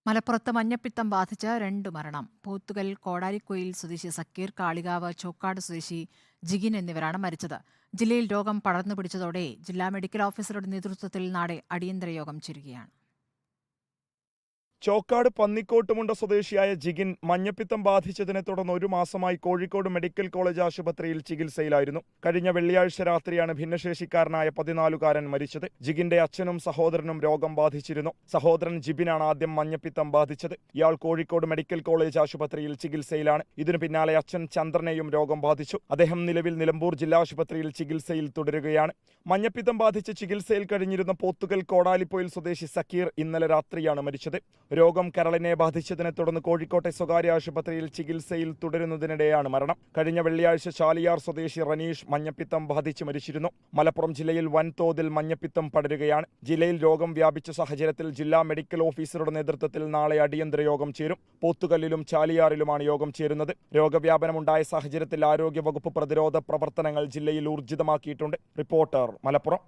മലപ്പുറത്ത് മഞ്ഞപ്പിത്തം ബാധിച്ച് 2 മരണം. പോത്തുകൽ കോടാലിക്കുയിൽ സ്വദേശി സക്കീർ, കാളികാവ് ചോക്കാട് സ്വദേശി ജിഗിൻ എന്നിവരാണ് മരിച്ചത്. ജില്ലയിൽ രോഗം പടർന്നു പിടിച്ചതോടെ ജില്ലാ മെഡിക്കൽ ഓഫീസറുടെ നേതൃത്വത്തിൽ നാളെ അടിയന്തര യോഗം ചേരുകയാണ്. ചോക്കാട് പന്നിക്കോട്ടുമുണ്ട സ്വദേശിയായ ജിഗിൻ മഞ്ഞപ്പിത്തം ബാധിച്ചതിനെ തുടർന്ന് 1 മാസമായി കോഴിക്കോട് മെഡിക്കൽ കോളേജ് ആശുപത്രിയിൽ ചികിത്സയിലായിരുന്നു. കഴിഞ്ഞ വെള്ളിയാഴ്ച രാത്രിയാണ് ഭിന്നശേഷിക്കാരനായ 14-കാരൻ മരിച്ചത്. ജിഗിന്റെ അച്ഛനും സഹോദരനും രോഗം ബാധിച്ചിരുന്നു. സഹോദരൻ ജിബിനാണ് ആദ്യം മഞ്ഞപ്പിത്തം ബാധിച്ചത്. ഇയാൾ കോഴിക്കോട് മെഡിക്കൽ കോളേജ് ആശുപത്രിയിൽ ചികിത്സയിലാണ്. ഇതിനു പിന്നാലെ അച്ഛൻ ചന്ദ്രനെയും രോഗം ബാധിച്ചു. അദ്ദേഹം നിലവിൽ നിലമ്പൂർ ജില്ലാ ആശുപത്രിയിൽ ചികിത്സയിൽ തുടരുകയാണ്. മഞ്ഞപ്പിത്തം ബാധിച്ച് ചികിത്സയിൽ കഴിഞ്ഞിരുന്ന പോത്തുകൽ കോടാലിപ്പൊയിൽ സ്വദേശി സക്കീർ ഇന്നലെ രാത്രിയാണ് മരിച്ചത്. രോഗം കരളിനെ ബാധിച്ചതിനെ തുടർന്ന് കോഴിക്കോട്ടെ സ്വകാര്യ ആശുപത്രിയിൽ ചികിത്സയിൽ തുടരുന്നതിനിടെയാണ് മരണം. കഴിഞ്ഞ വെള്ളിയാഴ്ച ചാലിയാർ സ്വദേശി റനീഷ് മഞ്ഞപ്പിത്തം ബാധിച്ച് മരിച്ചിരുന്നു. മലപ്പുറം ജില്ലയിൽ വൻതോതിൽ മഞ്ഞപ്പിത്തം പടരുകയാണ്. ജില്ലയിൽ രോഗം വ്യാപിച്ച സാഹചര്യത്തിൽ ജില്ലാ മെഡിക്കൽ ഓഫീസറുടെ നേതൃത്വത്തിൽ നാളെ അടിയന്തര യോഗം ചേരും. പോത്തുകല്ലിലും ചാലിയാറിലുമാണ് യോഗം ചേരുന്നത്. രോഗവ്യാപനമുണ്ടായ സാഹചര്യത്തിൽ ആരോഗ്യവകുപ്പ് പ്രതിരോധ പ്രവർത്തനങ്ങൾ ജില്ലയിൽ ഊർജിതമാക്കിയിട്ടുണ്ട്. റിപ്പോർട്ടർ, മലപ്പുറം.